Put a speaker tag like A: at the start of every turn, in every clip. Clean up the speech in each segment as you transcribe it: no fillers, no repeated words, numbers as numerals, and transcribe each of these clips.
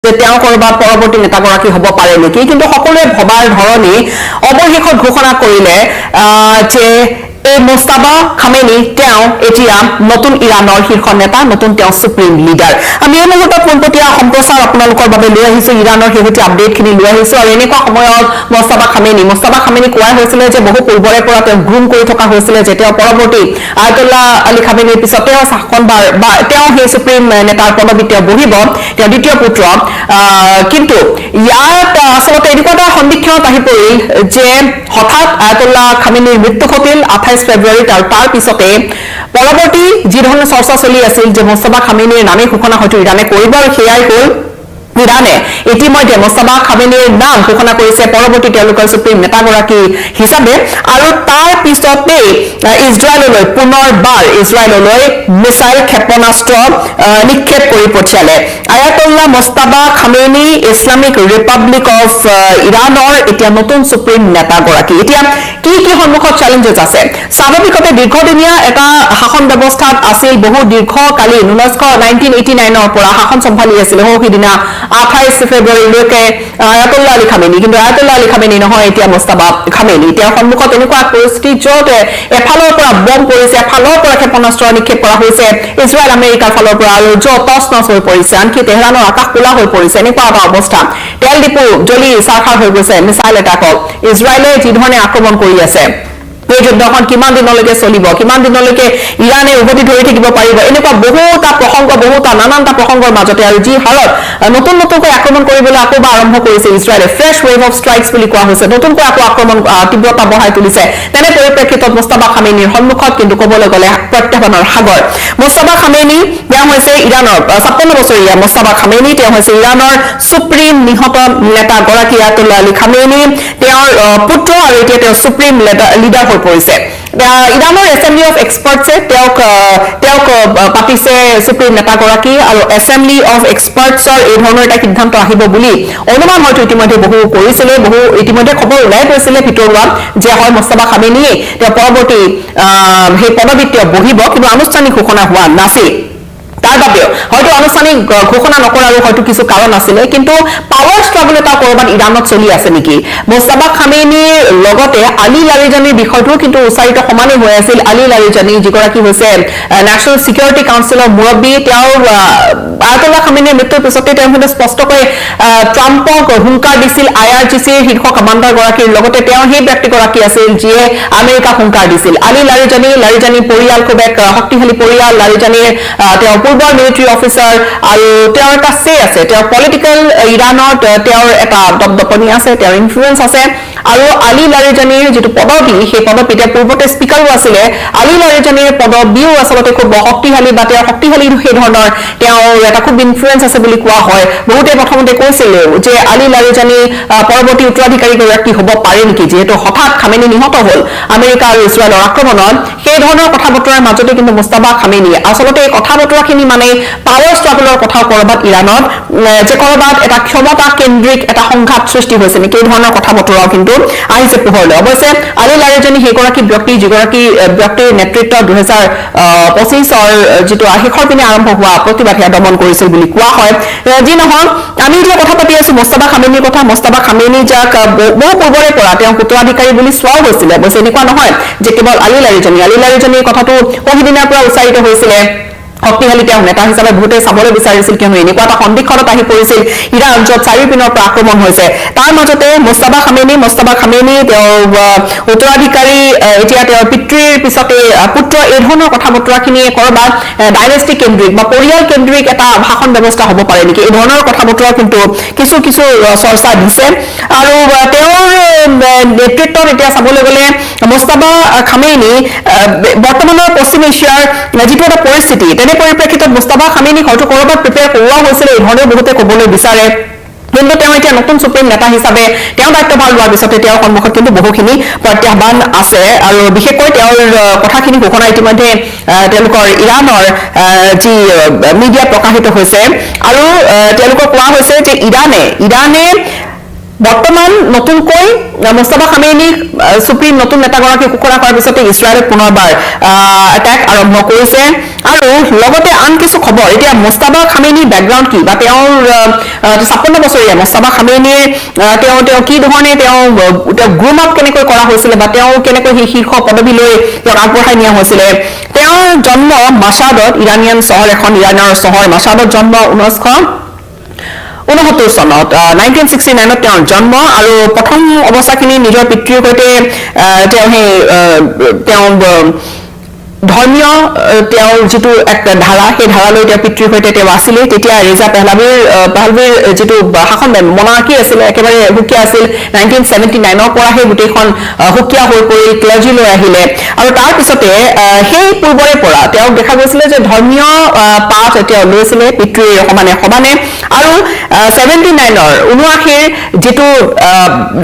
A: যে তেওঁ কৰবাত পৰৱৰ্তী নেতাগৰাকী হ'ব পাৰে নেকি কিন্তু সকলোৱে ভবাৰ ধৰণে অৱশেষত ঘোষণা কৰিলে যে এই মোস্তাফা খামেনি তেওঁ এতিয়া নতুন ইৰাণৰ শীৰ্ষ নেতা নতুন তেওঁ সুপ্ৰিম লিডাৰ আমি এই মুহূৰ্তত পোনপটীয়া সম্প্ৰচাৰ আপোনালোকৰ বাবে লৈ আহিছো ইৰাণৰ শেহতীয়া আপডেটখিনি লৈ আহিছো আৰু এনেকুৱা সময়ত মোস্তাফা খামেনি কোৱা হৈছিল যে বহু পূৰ্বৰে পৰা তেওঁ গ্ৰুম কৰি থকা হৈছিল যে তেওঁ পৰৱৰ্তী আয়াতুল্লাহ আলী খামেনিৰ পিছত তেওঁ শাসনভাৰ বা তেওঁ সেই সুপ্ৰিম নেতাৰ পদবীত তেওঁ বহিব তেওঁ দ্বিতীয় পুত্ৰ কিন্তু ইয়াত আচলতে এনেকুৱা এটা সন্দিক্ষণত আহি পৰিল যে হঠাৎ আয়াতুল্লাহ খামেনিৰ মৃত্যু ঘটিল 28 ফেব্ৰুৱাৰীত আৰু তাৰ পিছতে পৰৱৰ্তী যি ধৰণৰ চৰ্চা চলি আছিল যে মোস্তাফা খামেনিৰ নামে ঘোষণা হয়তো ইৰাণে কৰিব আৰু সেয়াই হ'ল ইৰাণে ইতিমধ্যে মোস্তাফা খামেনিৰ নাম ঘোষণা কৰিছে পৰৱৰ্তী তেওঁলোকৰ সুপ্ৰিম নেতাগৰাকী হিচাপে আৰু তাৰ পিছতে ইজৰাইললৈ পুনৰবাৰ মিছাইল ক্ষেপণাস্ত্ৰ নিক্ষেপ কৰি পঠিয়ালে Ayatollah Mostafa Khamenei Islamic republic of ইৰাণৰ এতিয়া নতুন সুপ্ৰিম নেতাগৰাকী এতিয়া কি সন্মুখত চেলেঞ্জেছ আছে স্বাভাৱিকতে দীৰ্ঘদিনীয়া এটা শাসন ব্যৱস্থাত আছিল বহু দীৰ্ঘকালীন 1989ৰ পৰা শাসন চম্ভালি আছিল সিদিনা 28 ফেব্ৰুৱাৰীলৈকে আয়াতুল্লাহ আলী খামেনি কিন্তু আয়াতুল্লাহ আলী খামেনি নহয় এতিয়া মোস্তাফা খামেনি তেওঁৰ সন্মুখত এনেকুৱা পৰিস্থিতি য'ত এফালৰ পৰা বম পৰিছে এফালৰ পৰা ক্ষেপণাস্ত্ৰ নিক্ষেপ কৰা হৈছে ইজৰাইল আমেৰিকাৰ ফালৰ পৰা আৰু য'ত তছনছ হৈ পৰিছে আনকি তেহৰানৰ আকাশ কোলা হৈ পৰিছে এনেকুৱা এটা অৱস্থা তেল ডিপু জ্বলি চাৰখাৰ হৈ গৈছে মিছাইল এটাকক ইজৰাইলে যি ধৰণে আক্ৰমণ কৰি আছে এই যুদ্ধখন কিমান দিনলৈকে চলিব কিমান দিনলৈকে ইৰাণে উভতি ধৰি থাকিব পাৰিব এনেকুৱা বহুতা প্ৰসংগ নানানটা প্ৰসংগৰ মাজতে আৰু যি হালত নতুনকৈ আক্ৰমণ কৰিবলৈ আকৌ আৰম্ভ কৰিছে ইজৰাইলে ফ্ৰেছ ৱেভ অফ ষ্ট্ৰাইকছ বুলি কোৱা হৈছে নতুনকৈ আকৌ আক্ৰমণ তীব্ৰতা বঢ়াই তুলিছে তেনে পৰিপ্ৰেক্ষিতত মোস্তাফা খামেনিৰ সন্মুখত কিন্তু ক'বলৈ গ'লে প্ৰত্যাহ্বানৰ সাগৰ মোস্তাফা খামেনি তেওঁ হৈছে ইৰাণৰ 56 বছৰীয়া মোস্তাফা খামেনি তেওঁ হৈছে ইৰাণৰ সুপ্ৰিম নিহত নেতাগৰাকী আয়াতুল্লাহ আলী খামেনি তেওঁৰ পুত্ৰ আৰু এতিয়া তেওঁ সুপ্ৰিম লিডাৰ হৈ পৰিছে ইৰাণৰ এছেম্বলি অফ এক্সপাৰ্টছে তেওঁক পাতিছে সুপ্ৰিম নেতাগৰাকী আৰু এছেম্বলি অফ এক্সপাৰ্টছৰ এই ধৰণৰ এটা সিদ্ধান্ত আহিব বুলি অনুমান হয়তো ইতিমধ্যে বহু ইতিমধ্যে খবৰ ওলাই গৈছিলে ভিতৰুৱা যে হয় মোস্তাফা খামেনিয়ে তেওঁ পৰৱৰ্তী সেই পদবীত তেওঁ বহিব কিন্তু আনুষ্ঠানিক ঘোষণা হোৱা নাছিল তাৰ বাবেও হয়তো আনুষ্ঠানিক ঘোষণা নকৰাৰো হয়তো কিছু কাৰণ আছিলে কিন্তু পাৱাৰ ষ্ট্ৰাগল এটা কৰবাত ইৰাণত চলি আছে নেকি মোস্তাফা খামেনিৰ লগতে আলী লাৰিজানিৰ বিষয়টো কিন্তু উচ্চাৰিত সমানে হৈ আছিল আলী লাৰিজানি যিগৰাকী হৈছে নেশ্যনেল চিকিউৰিটি কাউন্সিলৰ মুৰব্বী তেওঁ আয়াতুল্লাহ খামেনিৰ মৃত্যুৰ পিছতে তেওঁ কিন্তু স্পষ্টকৈ ট্ৰাম্পক হুংকাৰ দিছিল IRGCৰ শীৰ্ষ কমাণ্ডাৰগৰাকীৰ লগতে তেওঁ সেই ব্যক্তিগৰাকী আছিল যিয়ে আমেৰিকাক হুংকাৰ দিছিল আলী লাৰিজানি পৰিয়াল খুব এক শক্তিশালী পৰিয়াল লাৰিজানিৰ তেওঁ পূৰ্বৰ মিলিটাৰী অফিচাৰ আৰু তেওঁৰ এটা সে আছে তেওঁৰ পলিটিকেল ইৰাণত তেওঁৰ এটা দপদপনি আছে তেওঁৰ ইনফ্লুৱেঞ্চ আছে আৰু আলী লাৰিজানিৰ যিটো পদবী সেই পদবীতে পূৰ্বতে স্পীকাৰো আছিলে আলী লাৰিজানিৰ পদবীও আচলতে খুব শক্তিশালী বা তেওঁৰ শক্তিশালী সেই ধৰণৰ তেওঁৰ এটা খুব ইনফ্লুৱেঞ্চ আছে বুলি কোৱা হয় বহুতে প্ৰথমতে কৈছিল যে আলী লাৰিজানি পৰৱৰ্তী উত্তৰাধিকাৰীগৰাকী হ'ব পাৰে নেকি যিহেতু হঠাৎ খামেনি নিহত হ'ল আমেৰিকা আৰু ইজৰাইলৰ আক্ৰমণত সেই ধৰণৰ কথা বতৰাৰ মাজতে কিন্তু মোস্তাফা খামেনি আচলতে এই কথা বতৰাখিনি মানে পাৱাৰ ষ্ট্ৰাগলৰ কথা কৰবাত ইৰাণত যে কৰবাত এটা ক্ষমতা কেন্দ্ৰিক এটা সংঘাত সৃষ্টি হৈছে নেকি এই ধৰণৰ কথা বতৰাও কিন্তু আহিছে পোহৰলৈ অৱশ্যে আলী লাৰিজানি সেইগৰাকী ব্যক্তি যিগৰাকী ব্যক্তিৰ নেতৃত্বত 2025ৰ যিটো শেষৰ পিনে আৰম্ভ হোৱা প্ৰতিবাদ সেয়া দমন কৰিছিল বুলি কোৱা হয় যি নহওক আমি এতিয়া কথা পাতি আছো মোস্তাফা খামেনিৰ কথা মোস্তাফা খামেনি যাক বহু পূৰ্বৰে পৰা তেওঁ উত্তৰাধিকাৰী বুলি চোৱাও হৈছিলে অৱশ্যে এনেকুৱা নহয় যে কেৱল আলী লাৰিজানিৰ কথাটো পহিদিনাৰ পৰা উচ্চাৰিত হৈছিলে শক্তিশালী তেওঁ নেতা হিচাপে বহুতে চাবলৈ বিচাৰিছিল কিয়নো এনেকুৱা এটা সন্দিক্ষণত আহি পৰিছিল ইৰাণ য'ত চাৰিওপিনৰ পৰা আক্ৰমণ হৈছে তাৰ মাজতে মোস্তাফা খামেনি তেওঁ উত্তৰাধিকাৰী এতিয়া তেওঁৰ পিতৃৰ পিছতে পুত্ৰ এই ধৰণৰ কথা বতৰাখিনিয়ে কৰবাত ডাইনেষ্টিক কেন্দ্ৰিক বা পৰিয়াল কেন্দ্ৰিক এটা শাসন ব্যৱস্থা হ'ব পাৰে নেকি এই ধৰণৰ কথা বতৰা কিন্তু কিছু চৰ্চা দিছে আৰু তেওঁৰ নেতৃত্বত এতিয়া চাবলৈ গ'লে মোস্তাফা খামেনি বৰ্তমানৰ পশ্চিম এছিয়াৰ যিটো এটা পৰিস্থিতি তেনে পৰিপ্ৰেক্ষিতত মোস্তাফা খামেনিক হয়তো কৰবাত প্ৰিপেয়াৰ কৰোৱা হৈছিলে এই ধৰণে বহুতে ক'বলৈ বিচাৰে কিন্তু তেওঁ এতিয়া নতুন সুপ্ৰিম নেতা হিচাপে তেওঁ দায়িত্বভাৰ লোৱাৰ পিছতে তেওঁৰ সন্মুখত কিন্তু বহুখিনি প্ৰত্যাহ্বান আছে আৰু বিশেষকৈ তেওঁৰ কথাখিনি ঘোষণা ইতিমধ্যে তেওঁলোকৰ ইৰাণৰ যি মিডিয়া প্ৰকাশিত হৈছে আৰু তেওঁলোকক কোৱা হৈছে যে ইৰাণে বৰ্তমান নতুনকৈ মুস্তাফা খামেইনিক সুপ্ৰিম নতুন নেতাগৰাকী ঘোষণা কৰাৰ পিছতে ইছৰাইলে পুনৰবাৰ এটাক আৰম্ভ কৰিছে আৰু লগতে আন কিছু খবৰ এতিয়া মুস্তাফা খামেইনিৰ বেকগ্ৰাউণ্ড কি বা তেওঁৰ 56 বছৰীয়া মুস্তাফা খামেইনিৰ তেওঁ কি ধৰণে তেওঁ গ্ৰুম আপ কেনেকৈ কৰা হৈছিল বা তেওঁ কেনেকৈ সেই শীৰ্ষ পদবীলৈ তেওঁক আগবঢ়াই নিয়া হৈছিল তেওঁৰ জন্ম মাছাদত ইৰানিয়ান চহৰ এখন ইৰাণৰ চহৰ মাছাদত জন্ম 1969 চনত 1969 তেওঁৰ জন্ম আৰু প্ৰথম অৱস্থাখিনি নিজৰ পিতৃৰ সৈতে তেওঁ ধৰ্মীয় তেওঁৰ যিটো এক ধাৰা সেই ধাৰালৈ তেওঁৰ পিতৃৰ সৈতে তেওঁ আছিলে তেতিয়া ৰেজা পেহলভীৰ যিটো শাসন মনাৰ্কি আছিলে একেবাৰে সুকীয়া আছিল 1979 পৰা সেই গোটেইখন সুকীয়া হৈ পৰি ক্লাৰ্জিলৈ আহিলে আৰু তাৰ পিছতে সেই পূৰ্বৰে পৰা তেওঁক দেখা গৈছিলে যে ধৰ্মীয় পাঠ তেওঁ লৈছিলে পিতৃৰ সমানে আৰু 79ৰ 79ৰ যিটো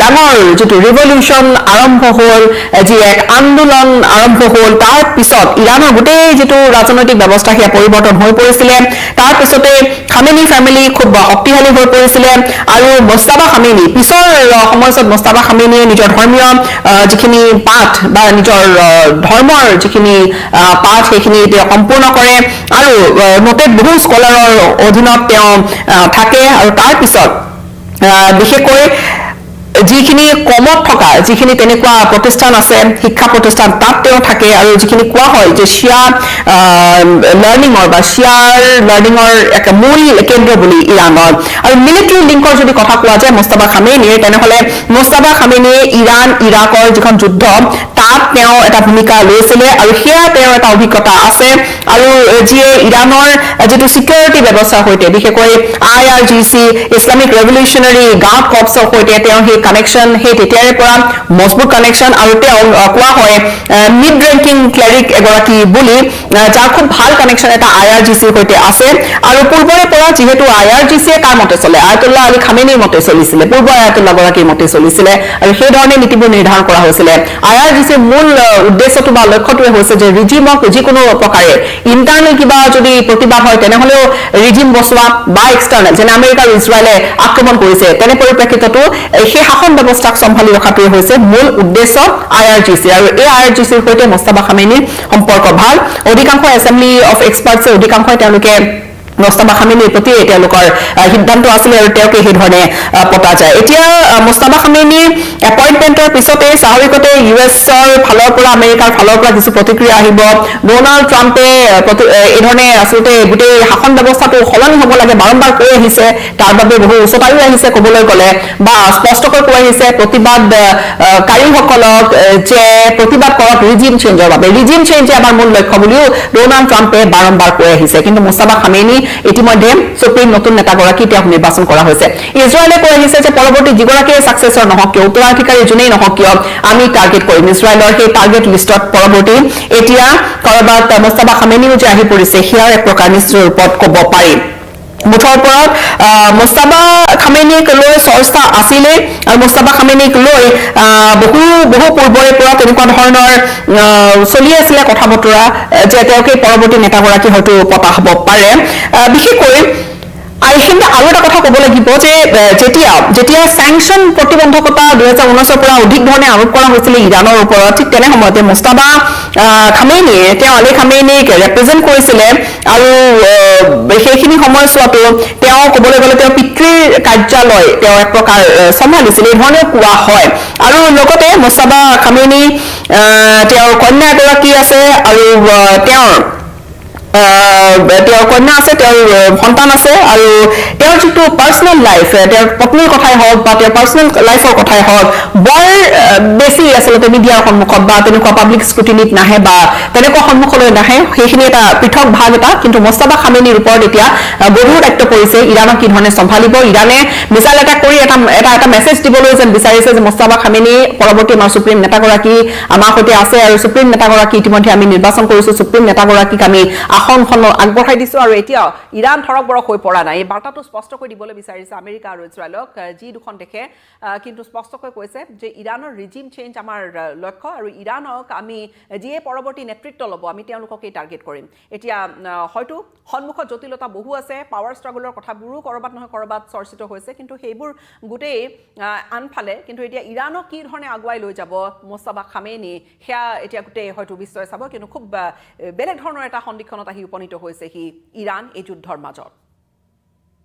A: ডাঙৰ যিটো ৰিভলিউচন আৰম্ভ হ'ল যি এক আন্দোলন আৰম্ভ হ'ল তাৰ পিছত ইৰাণৰ গোটেই যিটো ৰাজনৈতিক ব্যৱস্থা সেয়া পৰিৱৰ্তন হৈ পৰিছিলে তাৰ পিছতে খামেনি ফ্যামিলি খুব শক্তিশালী হৈ পৰিছিলে আৰু মুস্তাফা খামেনি পিছৰ সময়ত মুস্তাফা খামেনিয়ে নিজৰ ধৰ্মীয় যিখিনি পাঠ বা নিজৰ ধৰ্মৰ যিখিনি পাঠ সেইখিনি তেওঁ সম্পূৰ্ণ কৰে আৰু নটেড বহু স্কলাৰৰ অধীনত তেওঁ থাকে আৰু তাৰ পিছত বিশেষকৈ যিখিনি কমত থকা যিখিনি তেনেকুৱা প্ৰতিষ্ঠান আছে শিক্ষা প্ৰতিষ্ঠান তাত তেওঁ থাকে আৰু যিখিনি কোৱা হয় যে শিয়া লাৰ্নিঙৰ বা শিয়াৰ লাৰ্নিঙৰ এক মূল কেন্দ্ৰ বুলি ইৰাণৰ আৰু মিলিটাৰী লিংকৰ যদি কথা কোৱা যায় মুস্তাফা খামেনিৰ তেনেহলে মুস্তাফা খামেনিয়ে ইৰাণ ইৰাকৰ যিখন যুদ্ধ তাত তেওঁ এটা ভূমিকা লৈছিলে আৰু সেয়া তেওঁৰ এটা অভিজ্ঞতা আছে আৰু যিয়ে ইৰাণৰ যিটো সিকিউৰিটি ব্যৱস্থাৰ সৈতে বিশেষকৈ IRGC ইছলামিক ৰেভলিউচনাৰী গাৰ্ড কৰ্পছৰ সৈতে তেওঁ সেই কানেকশ্যন সেই তেতিয়াৰে পৰা মজবুত কানেকশ্যন আৰু তেওঁ কোৱা হয় মিড ৰেংকিং ক্লেৰিক এগৰাকী বুলি যাৰ খুব ভাল কানেকশ্যন এটা IRGCৰ সৈতে আছে আৰু পূৰ্বৰে পৰা যিহেতু IRGCয়ে কাৰ মতে চলে আয়াতুল্লাহ আলী খামেনিৰ মতে চলিছিলে পূৰ্ব আয়াতুল্লাহ গৰাকীৰ মতে চলিছিলে আৰু সেই ধৰণে নীতিবোৰ নিৰ্ধাৰণ কৰা হৈছিলে IRGCৰ মূল উদ্দেশ্যটো বা লক্ষ্যটোৱে হৈছে যে ৰিজিমক যিকোনো প্ৰকাৰে ইণ্টাৰনেল কিবা যদি প্ৰতিবাদ হয় তেনেহলেও ৰিজিম বচোৱা বা এক্সটাৰ্নেল যেনে আমেৰিকা আৰু ইজৰাইলে আক্ৰমণ কৰিছে তেনে পৰিপ্ৰেক্ষিততো সেই শাসন ব্যৱস্থাক সম্ভালি ৰখাটোৱে হৈছে মূল উদ্দেশ্য IRGC আৰু এই IRGCৰ সৈতে মুস্তাফা খামেনিৰ সম্পৰ্ক ভাল অধিকাংশ এছেম্বলি অফ এক্সপাৰ্টছে অধিকাংশই তেওঁলোকে মুস্তাফা খামেনিৰ প্ৰতি তেওঁলোকৰ সিদ্ধান্ত আছিল আৰু তেওঁকে সেই ধৰণে পতা যায় এতিয়া মুস্তাফা খামেনিৰ এপইণ্টমেণ্টৰ পিছতে স্বাভাৱিকতে ইউএছৰ ফালৰ পৰা আমেৰিকাৰ ফালৰ পৰা কিছু প্ৰতিক্ৰিয়া আহিব ডোনাল্ড ট্ৰাম্পে এই ধৰণে আচলতে গোটেই শাসন ব্যৱস্থাটো সলনি হ'ব লাগে বাৰম্বাৰ কৈ আহিছে তাৰ বাবে বহু উচ্চতায়ো আহিছে ক'বলৈ গ'লে বা স্পষ্টকৈ কৈ আহিছে প্ৰতিবাদকাৰীসকলক যে প্ৰতিবাদ কৰক ৰিজিম চেঞ্জৰ বাবে ৰিজিম চেঞ্জে আমাৰ মূল লক্ষ্য বুলিও ডোনাল্ড ট্ৰাম্পে বাৰম্বাৰ কৈ আহিছে কিন্তু মুস্তাফা খামেনি ইতিমধ্যে সুপ্ৰিম নতুন নেতাগৰাকী তেওঁক নিৰ্বাচন কৰা হৈছে ইজৰাইলে কৈ আহিছে যে পৰৱৰ্তী যিগৰাকীয়ে সাকসেছৰ নহওক কিয় উত্তৰাধিকাৰী যোনেই নহওক কিয় আমি টাৰ্গেট কৰিম ইজৰাইলৰ সেই টাৰ্গেট লিষ্টত পৰৱৰ্তী এতিয়া কৰবাত মুস্তাফা খামেনিও যে আহি পৰিছে সেয়াৰ এক প্ৰকাৰ নিশ্চিত ৰূপত ক'ব পাৰি মুঠৰ ওপৰত মুস্তাফা খামেনিক লৈ চৰ্চা আছিলে আৰু মুস্তাফা খামেনিক লৈ বহু পূৰ্বৰে পৰা তেনেকুৱা ধৰণৰ চলি আছিলে কথা বতৰা যে তেওঁকে পৰৱৰ্তী নেতাগৰাকী হয়তো পতা হ'ব পাৰে বিশেষকৈ এইখিনিতে আৰু এটা কথা ক'ব লাগিব যে যেতিয়া চেংচন প্ৰতিবন্ধকতা 2019 পৰা অধিক ধৰণে আৰোপ কৰা হৈছিল ইৰাণৰ ওপৰত ঠিক তেনে সময়তে মুস্তাফা খামেনিয়ে তেওঁ আলী খামেনিক ৰেপ্ৰেজেণ্ট কৰিছিলে আৰু সেইখিনি সময়ছোৱাতো তেওঁ ক'বলৈ গ'লে তেওঁ পিতৃৰ কাৰ্যালয় তেওঁ এক প্ৰকাৰ চম্ভালিছিল এই ধৰণে কোৱা হয় আৰু লগতে মুস্তাফা খামেনি তেওঁৰ কন্যা এগৰাকী আছে আৰু তেওঁৰ কন্যা আছে তেওঁৰ সন্তান আছে আৰু তেওঁৰ যিটো পাৰ্সোনেল লাইফ তেওঁৰ পত্নীৰ কথাই হওক বা তেওঁৰ পাৰ্সোনেল লাইফৰ কথাই হওক বৰ বেছি আচলতে মিডিয়াৰ সন্মুখত বা তেনেকুৱা পাব্লিক স্ক্ৰুটিনিত নাহে বা তেনেকুৱা সন্মুখলৈ নাহে সেইখিনি এটা পৃথক ভাগ এটা কিন্তু মুস্তাফা খামেনিৰ ওপৰত এতিয়া গধুৰ দায়িত্ব পৰিছে ইৰাণক কি ধৰণে চম্ভালিব ইৰাণে মিছাইল এটাক কৰি এটা মেছেজ দিবলৈ যেন বিচাৰিছে যে মুস্তাফা খামেনি পৰৱৰ্তী আমাৰ সুপ্ৰিম নেতাগৰাকী আমাৰ সৈতে আছে আৰু সুপ্ৰিম নেতাগৰাকী ইতিমধ্যে আমি নিৰ্বাচন কৰিছো সুপ্ৰিম নেতাগৰাকীক আমি ভাষণখন আগবঢ়াই দিছোঁ আৰু এতিয়া ইৰাণ ধৰক বৰক হৈ পৰা নাই এই বাৰ্তাটো স্পষ্টকৈ দিবলৈ বিচাৰিছে আমেৰিকা আৰু ইজৰাইলক যি দুখন দেশে কিন্তু স্পষ্টকৈ কৈছে যে ইৰাণৰ ৰিজিম চেঞ্জ আমাৰ লক্ষ্য আৰু ইৰাণক আমি যিয়ে পৰৱৰ্তী নেতৃত্ব ল'ব আমি তেওঁলোককেই টাৰ্গেট কৰিম এতিয়া হয়তো সন্মুখত জটিলতা বহু আছে পাৱাৰ ষ্ট্ৰাগলৰ কথাবোৰো ক'ৰবাত নহয় ক'ৰবাত চৰ্চিত হৈছে কিন্তু সেইবোৰ গোটেই আনফালে কিন্তু এতিয়া ইৰাণক কি ধৰণে আগুৱাই লৈ যাব মোস্তাফা খামেনি সেয়া এতিয়া গোটেই হয়তো বিশ্বই চাব কিন্তু খুব বেলেগ ধৰণৰ এটা সন্দিক্ষণত আহি উপনীত হৈছে সি ইৰাণ এই যুদ্ধৰ মাজত